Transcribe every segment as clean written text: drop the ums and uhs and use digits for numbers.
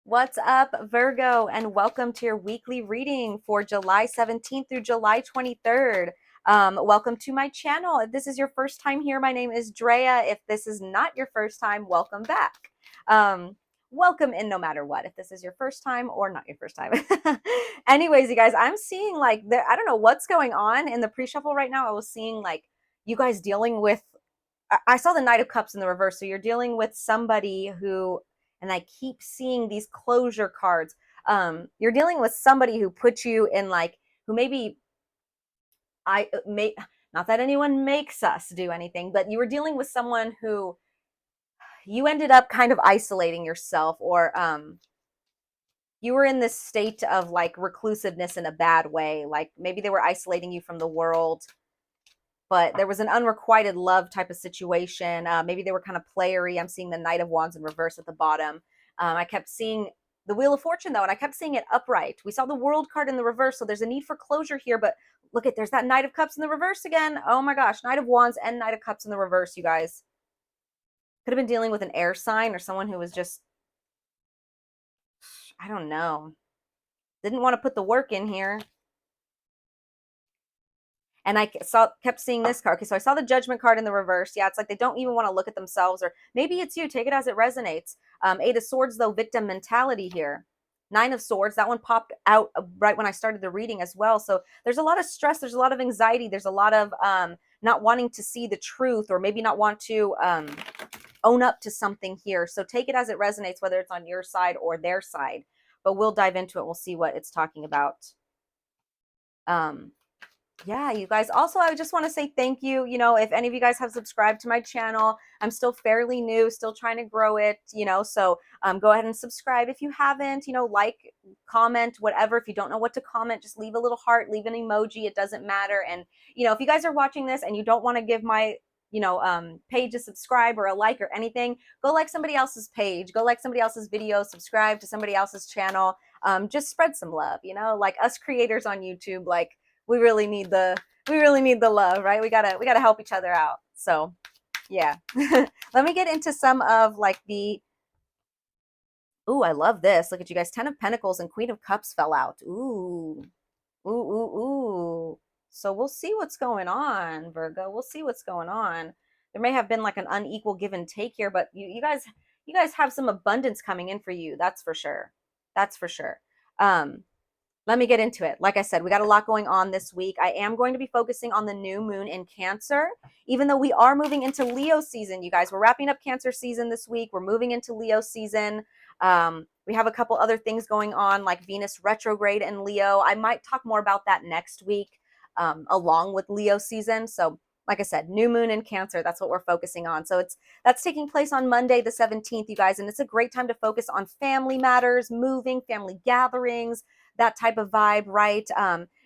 What's up, Virgo, and welcome to your weekly reading for July 17th through July 23rd. Welcome to my channel. If this is your first time here, my name is Drea. If this is not your first time, welcome back. Welcome in no matter what, if this is your first time or not your first time. Anyways, you guys, I'm seeing like, I don't know what's going on in the pre-shuffle right now. I was seeing like you guys dealing with, I saw the Knight of Cups in the reverse. So you're dealing with somebody who, and I keep seeing these closure cards. You're dealing with somebody who put you in like, who maybe I may, not that anyone makes us do anything, but you were dealing with someone who you ended up kind of isolating yourself, or you were in this state of like reclusiveness in a bad way. Like maybe they were isolating you from the world, but there was an unrequited love type of situation. Maybe they were kind of playery. I'm seeing the Knight of Wands in reverse at the bottom. I kept seeing the Wheel of Fortune though, and I kept seeing it upright. We saw the World card in the reverse, so there's a need for closure here. But look at, there's that Knight of Cups in the reverse again. Oh my gosh, Knight of Wands and Knight of Cups in the reverse, you guys. Could have been dealing with an air sign or someone who was just, I don't know, didn't want to put the work in here. And I kept seeing this card. Okay, so I saw the Judgment card in the reverse. Yeah, it's like they don't even want to look at themselves, or maybe it's you. Take it as it resonates. Eight of Swords, though, victim mentality here. Nine of Swords, that one popped out right when I started the reading as well. So there's a lot of stress. There's a lot of anxiety. There's a lot of not wanting to see the truth, or maybe not want to own up to something here. So take it as it resonates, whether it's on your side or their side. But we'll dive into it. We'll see what it's talking about. Yeah, you guys. Also, I just want to say thank you. You know, if any of you guys have subscribed to my channel, I'm still fairly new, still trying to grow it, you know, so go ahead and subscribe if you haven't, you know, like, comment, whatever. If you don't know what to comment, just leave a little heart, leave an emoji. It doesn't matter. And, you know, if you guys are watching this and you don't want to give my, page a subscribe or a like or anything, go like somebody else's page, go like somebody else's video, subscribe to somebody else's channel. Just spread some love, you know, like us creators on YouTube, like, we really need the love, right? We gotta help each other out. So yeah. Let me get into some of like the, ooh, I love this. Look at you guys. 10 of Pentacles and Queen of Cups fell out. Ooh. So we'll see what's going on, Virgo. We'll see what's going on. There may have been like an unequal give and take here, but you guys have some abundance coming in for you. That's for sure. That's for sure. Let me get into it. Like I said, we got a lot going on this week. I am going to be focusing on the new moon in Cancer, even though we are moving into Leo season, you guys. We're wrapping up Cancer season this week. We're moving into Leo season. We have a couple other things going on, like Venus retrograde in Leo. I might talk more about that next week, along with Leo season. So like I said, new moon in Cancer, that's what we're focusing on. So that's taking place on Monday the 17th, you guys, and it's a great time to focus on family matters, moving, family gatherings, that type of vibe, right?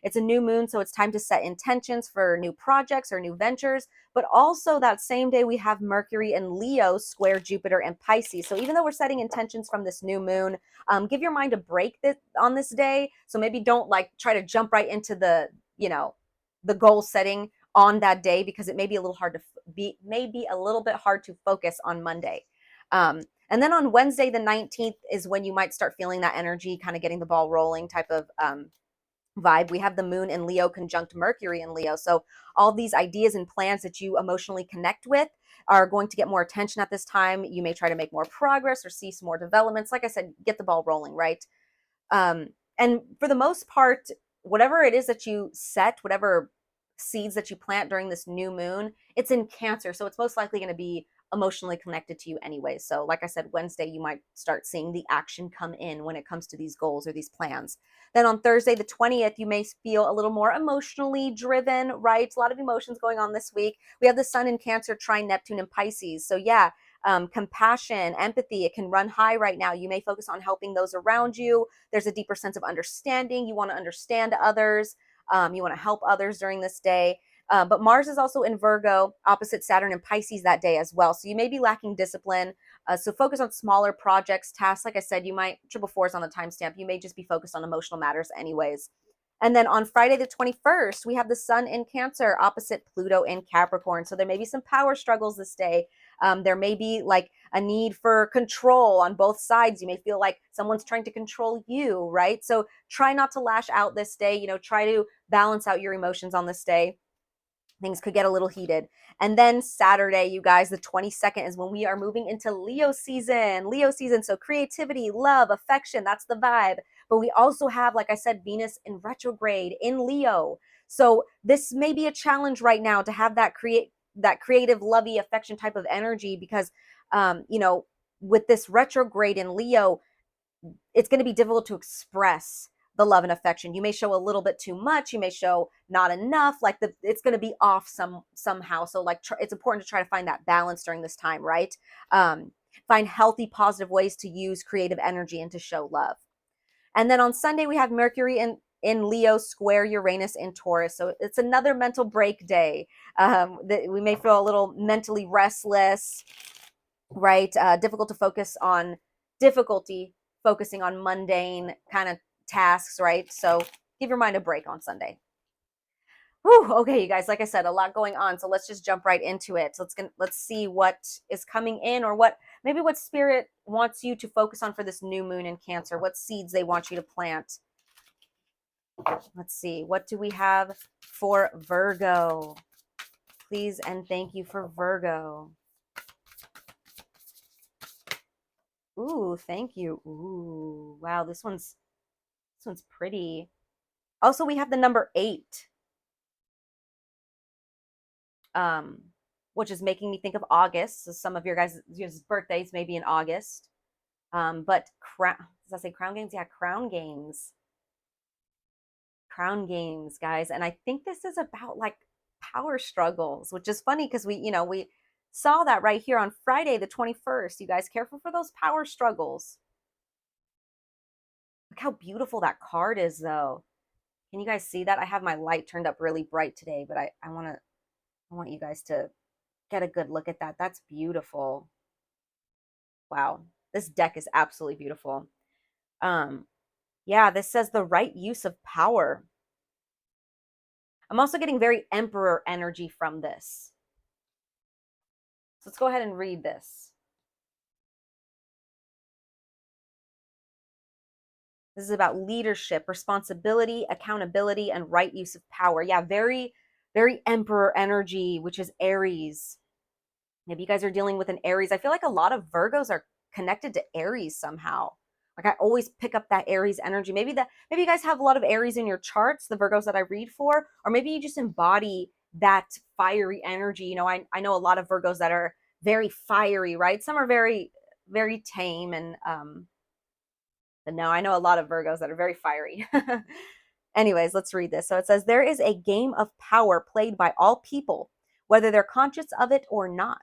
It's a new moon, so it's time to set intentions for new projects or new ventures. But also that same day, we have Mercury and Leo square Jupiter and Pisces. So even though we're setting intentions from this new moon, give your mind a break on this day. So maybe don't like try to jump right into the goal setting on that day, because it may be a little hard to maybe a little bit hard to focus on Monday. And then on Wednesday, the 19th, is when you might start feeling that energy, kind of getting the ball rolling type of vibe. We have the moon in Leo conjunct Mercury in Leo. So all these ideas and plans that you emotionally connect with are going to get more attention at this time. You may try to make more progress or see some more developments. Like I said, get the ball rolling, right? And for the most part, whatever it is that you set, whatever seeds that you plant during this new moon, it's in Cancer. So it's most likely going to be emotionally connected to you anyway. So like I said, Wednesday, you might start seeing the action come in when it comes to these goals or these plans. Then on Thursday, the 20th, you may feel a little more emotionally driven, right? A lot of emotions going on this week. We have the sun in Cancer trine Neptune in Pisces. So yeah, compassion, empathy, it can run high right now. You may focus on helping those around you. There's a deeper sense of understanding. You want to understand others. You want to help others during this day. But Mars is also in Virgo, opposite Saturn and Pisces that day as well. So you may be lacking discipline. So focus on smaller projects, tasks. Like I said, you might, triple fours on the timestamp, you may just be focused on emotional matters anyways. And then on Friday the 21st, we have the sun in Cancer opposite Pluto in Capricorn. So there may be some power struggles this day. There may be like a need for control on both sides. You may feel like someone's trying to control you, right? So try not to lash out this day. Try to balance out your emotions on this day. Things could get a little heated. And then Saturday, you guys, the 22nd is when we are moving into Leo season. Leo season. So creativity, love, affection, that's the vibe. But we also have, like I said, Venus in retrograde in Leo. So this may be a challenge right now to have that creative, lovey, affection type of energy because, with this retrograde in Leo, it's going to be difficult to express the love and affection. You may show a little bit too much. You may show not enough. Like it's going to be off somehow. So it's important to try to find that balance during this time, right? Find healthy, positive ways to use creative energy and to show love. And then on Sunday we have Mercury in Leo square Uranus in Taurus. So it's another mental break day. We may feel a little mentally restless, right? Difficulty focusing on mundane kind of tasks, right? So give your mind a break on Sunday. Whew, okay, you guys, like I said, a lot going on. So let's just jump right into it. So let's see what is coming in, or what Spirit wants you to focus on for this new moon in Cancer. What seeds they want you to plant. Let's see. What do we have for Virgo? Please and thank you for Virgo. Ooh, thank you. Ooh, wow, this one's pretty. Also, we have the number 8, which is making me think of August. So some of your guys' birthdays may be in August. But does that say Crown Games? Yeah, Crown Games. Crown Games, guys. And I think this is about like power struggles, which is funny because we saw that right here on Friday, the 21st. You guys, careful for those power struggles. Look how beautiful that card is, though. Can you guys see that? I have my light turned up really bright today, but I want you guys to get a good look at that. That's beautiful. Wow. This deck is absolutely beautiful. Yeah, this says the right use of power. I'm also getting very Emperor energy from this. So let's go ahead and read this. This is about leadership, responsibility, accountability, and right use of power. Yeah, very, very Emperor energy, which is Aries. Maybe you guys are dealing with an Aries. I feel like a lot of Virgos are connected to Aries somehow. Like I always pick up that Aries energy. Maybe you guys have a lot of Aries in your charts, the Virgos that I read for, or maybe you just embody that fiery energy. I know a lot of Virgos that are very fiery, right? Some are very, very tame, and but no, I know a lot of Virgos that are very fiery. Anyways, let's read this. So it says, there is a game of power played by all people, whether they're conscious of it or not.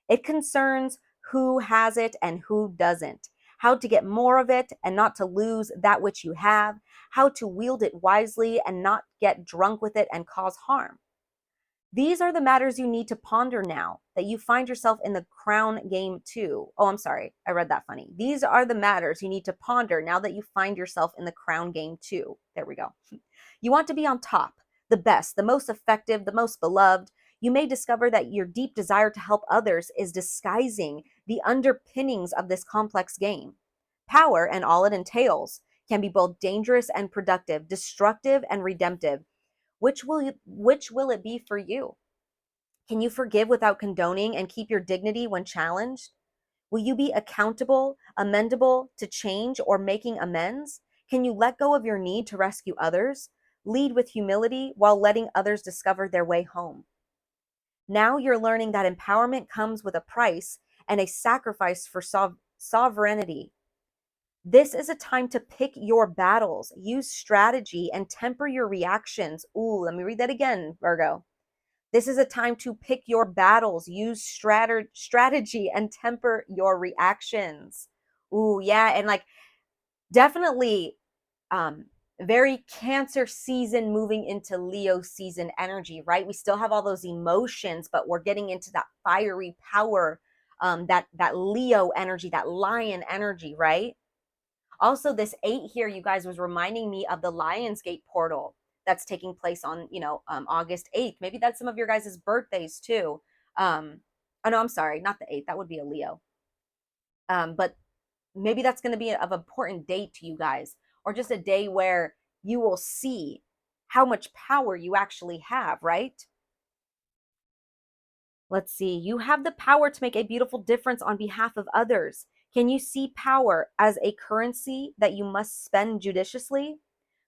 It concerns who has it and who doesn't, how to get more of it and not to lose that which you have, how to wield it wisely and not get drunk with it and cause harm. These are the matters you need to ponder now that you find yourself in the crown game too. Oh, I'm sorry. I read that funny. These are the matters you need to ponder now that you find yourself in the crown game too. There we go. You want to be on top, the best, the most effective, the most beloved. You may discover that your deep desire to help others is disguising the underpinnings of this complex game. Power and all it entails can be both dangerous and productive, destructive and redemptive. Which will it be for you? Can you forgive without condoning and keep your dignity when challenged? Will you be accountable, amendable to change or making amends? Can you let go of your need to rescue others? Lead with humility while letting others discover their way home. Now you're learning that empowerment comes with a price and a sacrifice for sovereignty. This is a time to pick your battles, use strategy, and temper your reactions. Ooh, let me read that again, Virgo. This is a time to pick your battles, use strategy, and temper your reactions. Ooh, yeah, and like definitely very Cancer season moving into Leo season energy, right? We still have all those emotions, but we're getting into that fiery power, that Leo energy, that lion energy, right? Also, this 8 here, you guys, was reminding me of the Lionsgate portal that's taking place on, August 8th. Maybe that's some of your guys' birthdays too. Oh no, I'm sorry, not the 8th. That would be a Leo. But maybe that's going to be of important day to you guys, or just a day where you will see how much power you actually have, right? Let's see. You have the power to make a beautiful difference on behalf of others. Can you see power as a currency that you must spend judiciously?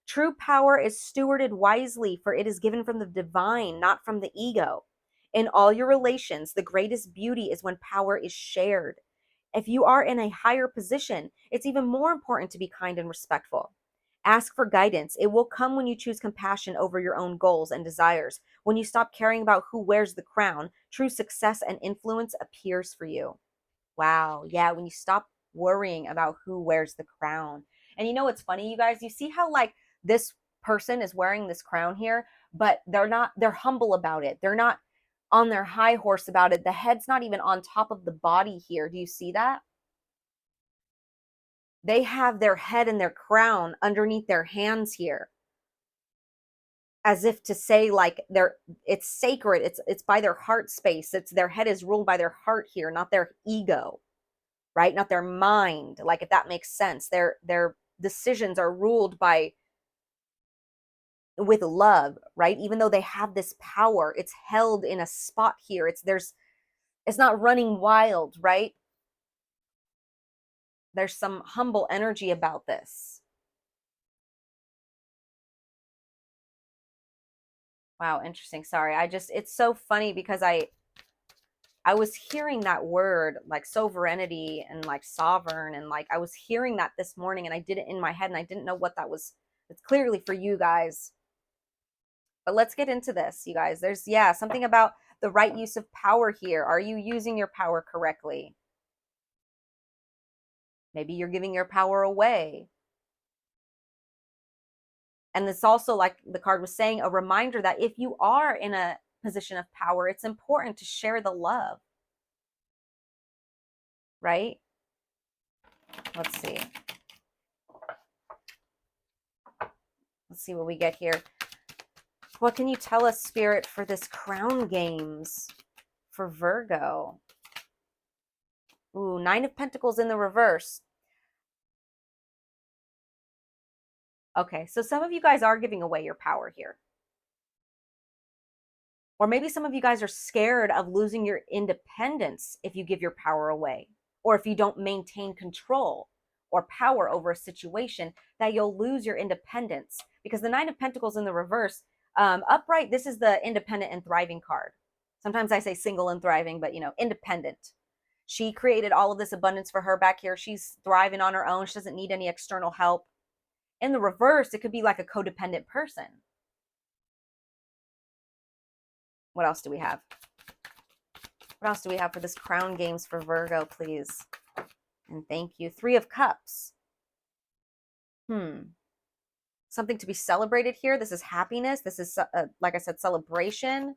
True power is stewarded wisely, for it is given from the divine, not from the ego. In all your relations, the greatest beauty is when power is shared. If you are in a higher position, it's even more important to be kind and respectful. Ask for guidance. It will come when you choose compassion over your own goals and desires. When you stop caring about who wears the crown, true success and influence appears for you. Wow. Yeah. When you stop worrying about who wears the crown. And you know what's funny, you guys? You see how, like, this person is wearing this crown here, but they're humble about it. They're not on their high horse about it. The head's not even on top of the body here. Do you see that? They have their head and their crown underneath their hands here, as if to say, like, they're it's sacred. It's by their heart space. It's their head is ruled by their heart here, not their ego, right? Not their mind. Like, if that makes sense. Their decisions are ruled by with love, right? Even though they have this power, it's held in a spot here. It's not running wild, right? There's some humble energy about this. Wow, interesting. Sorry. It's so funny because I was hearing that word, like sovereignty and like sovereign, and like I was hearing that this morning and I did it in my head and I didn't know what that was. It's clearly for you guys. But let's get into this, you guys. There's, yeah, something about the right use of power here. Are you using your power correctly? Maybe you're giving your power away. And it's also, like the card was saying, a reminder that if you are in a position of power, it's important to share the love, right? Let's see. Let's see what we get here. What can you tell us, Spirit, for this crown games for Virgo? Ooh, Nine of Pentacles in the reverse. Okay, so some of you guys are giving away your power here. Or maybe some of you guys are scared of losing your independence if you give your power away, or if you don't maintain control or power over a situation, that you'll lose your independence. Because the Nine of Pentacles in the reverse, upright, this is the independent and thriving card. Sometimes I say single and thriving, but independent. She created all of this abundance for her back here. She's thriving on her own. She doesn't need any external help. In the reverse, it could be like a codependent person. What else do we have? What else do we have for this crown games for Virgo, please? And thank you. Three of Cups. Something to be celebrated here. This is happiness. This is, like I said, celebration.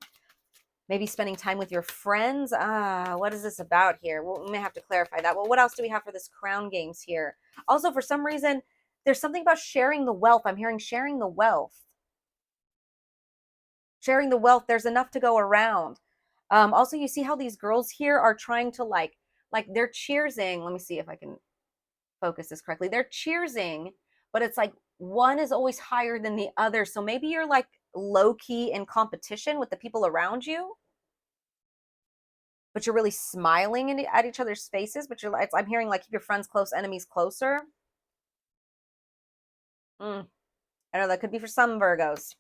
Maybe spending time with your friends. What is this about here? Well, we may have to clarify that. Well, what else do we have for this crown games here? Also, for some reason, there's something about sharing the wealth. I'm hearing sharing the wealth. Sharing the wealth. There's enough to go around. Also, you see how these girls here are trying to like they're cheersing. Let me see if I can focus this correctly. They're cheersing, but it's like one is always higher than the other. So maybe you're like low key in competition with the people around you, but you're really smiling at each other's faces. But I'm hearing like keep your friends close, enemies closer. I know that could be for some Virgos.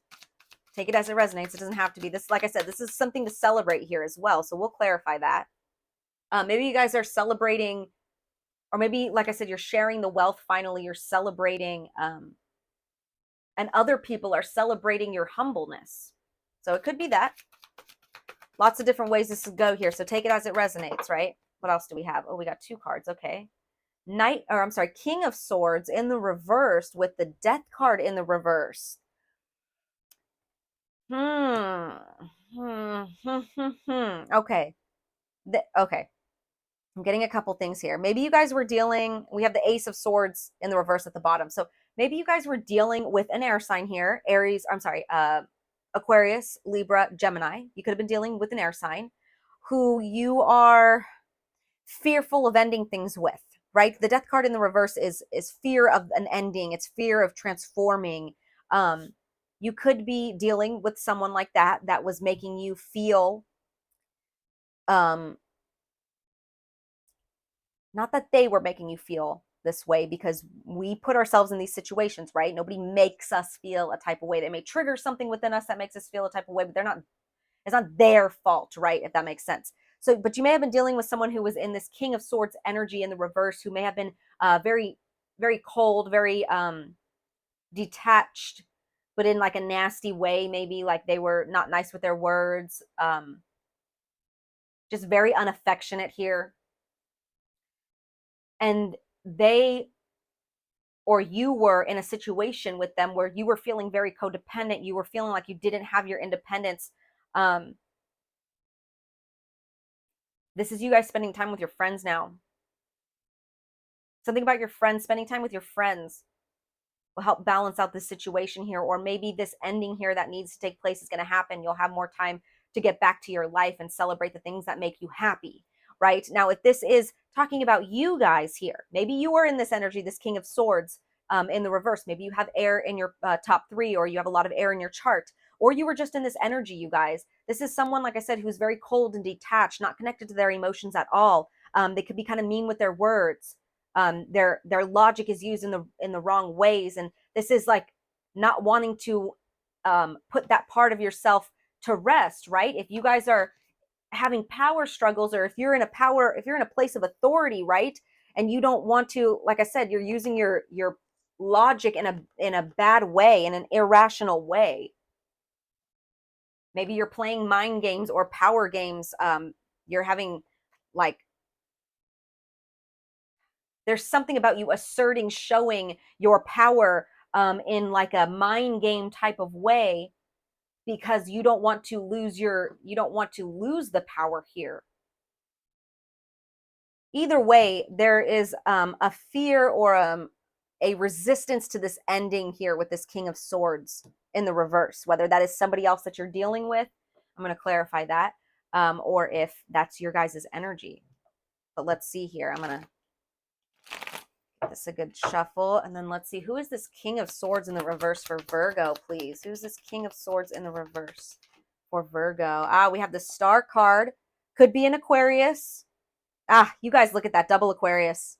Take it as it resonates. It doesn't have to be. This, like I said, this is something to celebrate here as well. So we'll clarify that. Maybe you guys are celebrating, or maybe, like I said, you're sharing the wealth. Finally, you're celebrating, and other people are celebrating your humbleness. So it could be that. Lots of different ways this could go here. So take it as it resonates, right? What else do we have? Oh, we got two cards. Okay. King of Swords in the reverse with the Death card in the reverse. Okay. Okay. I'm getting a couple things here. Maybe you guys were dealing, we have the Ace of Swords in the reverse at the bottom. So maybe you guys were dealing with an air sign here, Aquarius, Libra, Gemini. You could have been dealing with an air sign who you are fearful of ending things with, right? The death card in the reverse is fear of an ending. It's fear of transforming. Um, you could be dealing with someone like that that was making you feel, um, not that they were making you feel this way, because we put ourselves in these situations, right? Nobody makes us feel a type of way. They may trigger something within us that makes us feel a type of way, but they're not, it's not their fault, right? If that makes sense. So, but you may have been dealing with someone who was in this King of Swords energy in the reverse, who may have been very, very cold, very detached, but in like a nasty way, maybe like they were not nice with their words, just very unaffectionate here. And they, or you were in a situation with them where you were feeling very codependent, you were feeling like you didn't have your independence. Um, this is you guys spending time with your friends now. Something about your friends, spending time with your friends will help balance out this situation here. Or maybe this ending here that needs to take place is going to happen. You'll have more time to get back to your life and celebrate the things that make you happy, right? Now, if this is talking about you guys here, maybe you are in this energy, this King of Swords in the reverse. Maybe you have air in your top three, or you have a lot of air in your chart, or you were just in this energy, you guys. This is someone, like I said, who's very cold and detached, not connected to their emotions at all. They could be kind of mean with their words. Their logic is used in the wrong ways, and this is like not wanting to put that part of yourself to rest, right? If you guys are having power struggles, or if you're in a place of authority, right, and you don't want to, like I said, you're using your logic in a bad way, in an irrational way. Maybe you're playing mind games or power games. You're having like, there's something about you asserting, showing your power in like a mind game type of way, because you don't want to lose the power here. Either way, there is a fear or a resistance to this ending here with this King of Swords in the reverse, whether that is somebody else that you're dealing with. I'm going to clarify that, or if that's your guys' energy. But let's see here. I'm going to give this a good shuffle, and then let's see, who is this King of Swords in the reverse for Virgo, please? Who's this King of Swords in the reverse for Virgo? We have the Star card. Could be an Aquarius. You guys, look at that double Aquarius.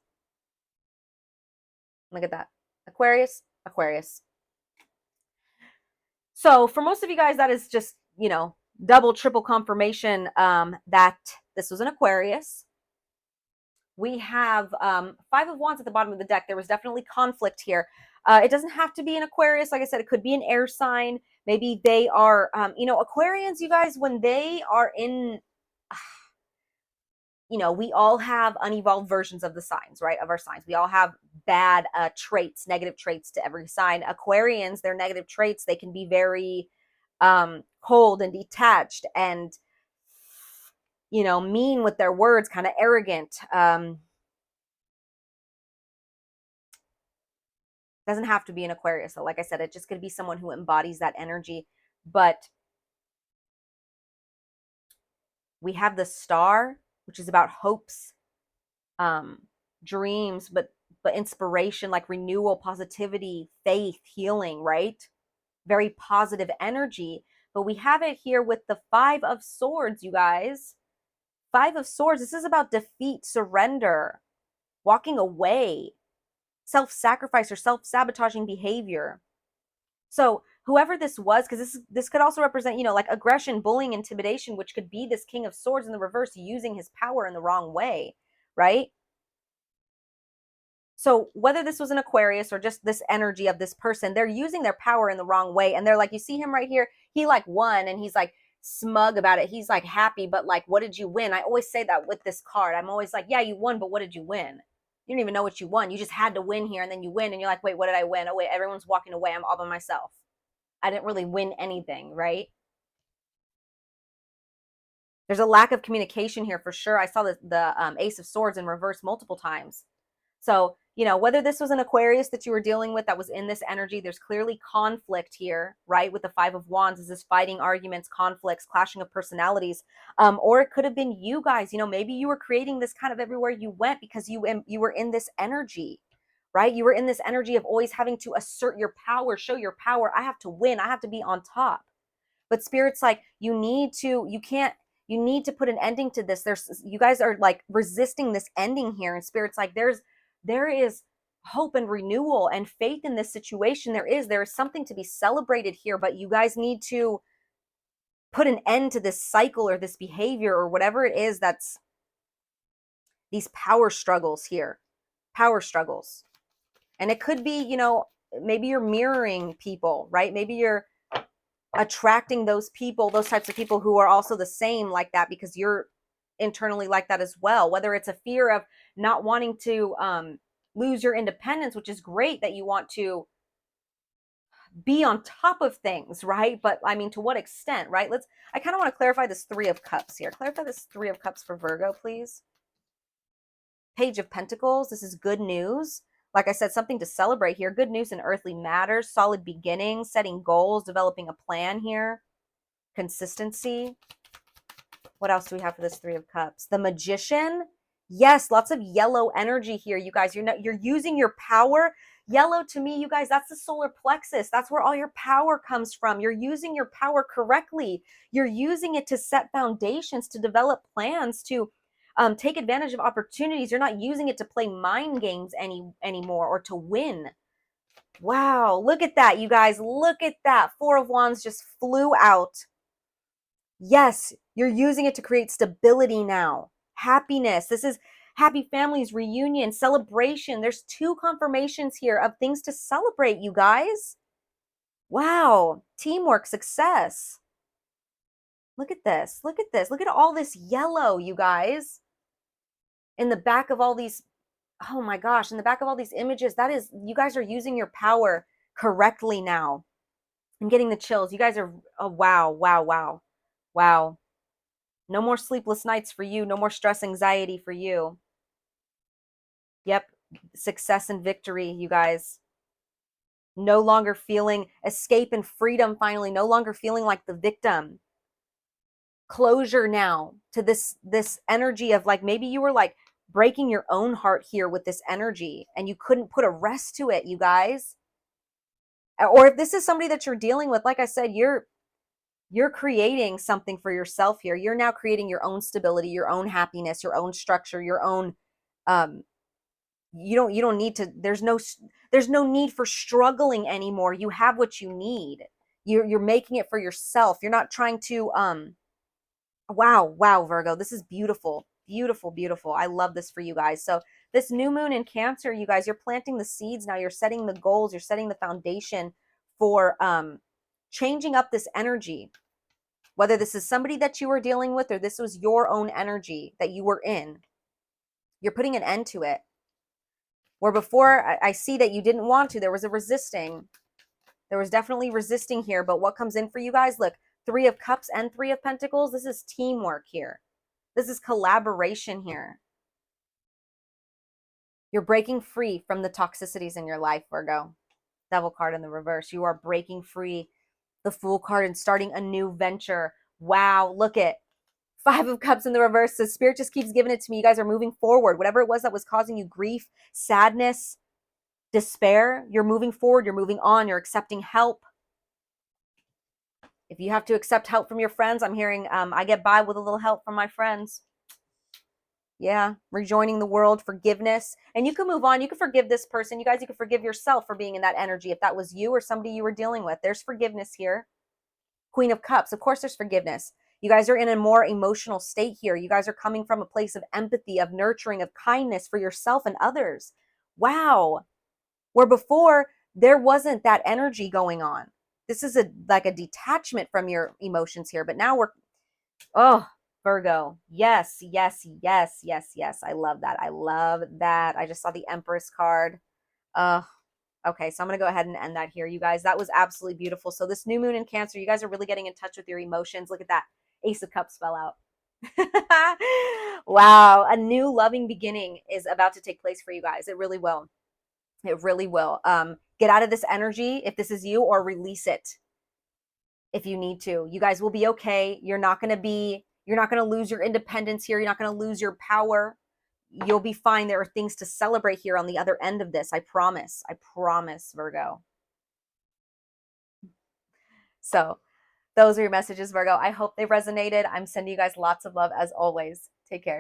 Look at that. Aquarius, Aquarius. So for most of you guys, that is just, double, triple confirmation that this was an Aquarius. We have Five of Wands at the bottom of the deck. There was definitely conflict here. It doesn't have to be an Aquarius. Like I said, it could be an air sign. Maybe they are, Aquarians, you guys, when they are in, we all have unevolved versions of the signs, right? Of our signs. We all have bad traits, negative traits to every sign. Aquarians, their negative traits, they can be very cold and detached and, mean with their words, kind of arrogant. Doesn't have to be an Aquarius. So like I said, it just could be someone who embodies that energy. But we have the Star, which is about hopes, dreams, but inspiration, like renewal, positivity, faith, healing, right? Very positive energy. But we have it here with the Five of Swords, you guys. Five of Swords. This is about defeat, surrender, walking away, self-sacrifice, or self-sabotaging behavior. So whoever this was, because this could also represent, like aggression, bullying, intimidation, which could be this King of Swords in the reverse using his power in the wrong way, right? So whether this was an Aquarius or just this energy of this person, they're using their power in the wrong way. And they're like, you see him right here, he like won, and he's like smug about it. He's like happy, but like, what did you win? I always say that with this card. I'm always like, yeah, you won, but what did you win? You don't even know what you won. You just had to win here, and then you win, and you're like, wait, what did I win? Oh wait, everyone's walking away. I'm all by myself. I didn't really win anything, right? There's a lack of communication here for sure. I saw the Ace of Swords in reverse multiple times. So, you know, whether this was an Aquarius that you were dealing with that was in this energy, there's clearly conflict here, right? With the Five of Wands, is this fighting, arguments, conflicts, clashing of personalities, or it could have been you guys. You know, maybe you were creating this kind of everywhere you went because you were in this energy, right? You were in this energy of always having to assert your power, show your power. I have to win. I have to be on top. But Spirit's like, you need to put an ending to this. You guys are like resisting this ending here. And Spirit's like, there is hope and renewal and faith in this situation. There is something to be celebrated here, but you guys need to put an end to this cycle or this behavior or whatever it is that's these power struggles here. Power struggles. And it could be, you know, maybe you're mirroring people, right? Maybe you're attracting those people, those types of people who are also the same like that because you're internally like that as well. Whether it's a fear of not wanting to lose your independence, which is great that you want to be on top of things, right? But I mean, to what extent, right? I kind of want to clarify this Three of Cups here. Clarify this Three of Cups for Virgo, please. Page of Pentacles. This is good news. Like I said, something to celebrate here. Good news in earthly matters, solid beginnings, setting goals, developing a plan here, consistency. What else do we have for this Three of Cups? The Magician. Yes, lots of yellow energy here, you guys. You're using your power. Yellow to me, you guys, that's the solar plexus. That's where all your power comes from. You're using your power correctly. You're using it to set foundations, to develop plans, to take advantage of opportunities. You're not using it to play mind games anymore or to win. Wow, look at that, you guys. Look at that. Four of Wands just flew out. Yes, you're using it to create stability now. Happiness. This is happy families, reunion, celebration. There's two confirmations here of things to celebrate, you guys. Wow. Teamwork, success. Look at this. Look at this. Look at all this yellow, you guys. In the back of all these, oh my gosh, in the back of all these images, that is, you guys are using your power correctly now. I'm getting the chills. You guys are, oh, wow, wow, wow, wow. No more sleepless nights for you. No more stress, anxiety for you. Yep. Success and victory, you guys. No longer feeling escape and freedom, finally. No longer feeling like the victim. Closure now to this energy of like, maybe you were like breaking your own heart here with this energy and you couldn't put a rest to it, you guys. Or if this is somebody that you're dealing with, like I said, you're creating something for yourself here. You're now creating your own stability, your own happiness, your own structure, your own you don't need to, there's no need for struggling anymore. You have what you need. You're making it for yourself. You're not trying to wow, Virgo, this is beautiful. Beautiful, beautiful. I love this for you guys. So this new moon in Cancer, you guys, you're planting the seeds now. You're setting the goals. You're setting the foundation for changing up this energy. Whether this is somebody that you were dealing with or this was your own energy that you were in, you're putting an end to it. Where before I see that you didn't want to, there was a resisting. There was definitely resisting here. But what comes in for you guys? Look, Three of Cups and Three of Pentacles. This is teamwork here. This is collaboration here. You're breaking free from the toxicities in your life, Virgo. Devil card in the reverse. You are breaking free. The Fool card and starting a new venture. Wow, look at Five of Cups in the reverse. So Spirit just keeps giving it to me. You guys are moving forward. Whatever it was that was causing you grief, sadness, despair, you're moving forward. You're moving on. You're accepting help. If you have to accept help from your friends, I'm hearing I get by with a little help from my friends. Yeah, rejoining the world, forgiveness. And you can move on. You can forgive this person. You guys, you can forgive yourself for being in that energy. If that was you or somebody you were dealing with, there's forgiveness here. Queen of Cups. Of course, there's forgiveness. You guys are in a more emotional state here. You guys are coming from a place of empathy, of nurturing, of kindness for yourself and others. Wow. Where before, there wasn't that energy going on. This is like a detachment from your emotions here. But now oh, Virgo. Yes, yes, yes, yes, yes. I love that. I love that. I just saw the Empress card. Okay, so I'm going to go ahead and end that here, you guys. That was absolutely beautiful. So this new moon in Cancer, you guys are really getting in touch with your emotions. Look at that. Ace of Cups fell out. Wow, a new loving beginning is about to take place for you guys. It really will. It really will. Get out of this energy if this is you, or release it if you need to. You guys will be okay. You're not going to lose your independence here. You're not going to lose your power. You'll be fine. There are things to celebrate here on the other end of this. I promise. I promise, Virgo. So, those are your messages, Virgo. I hope they resonated. I'm sending you guys lots of love as always. Take care.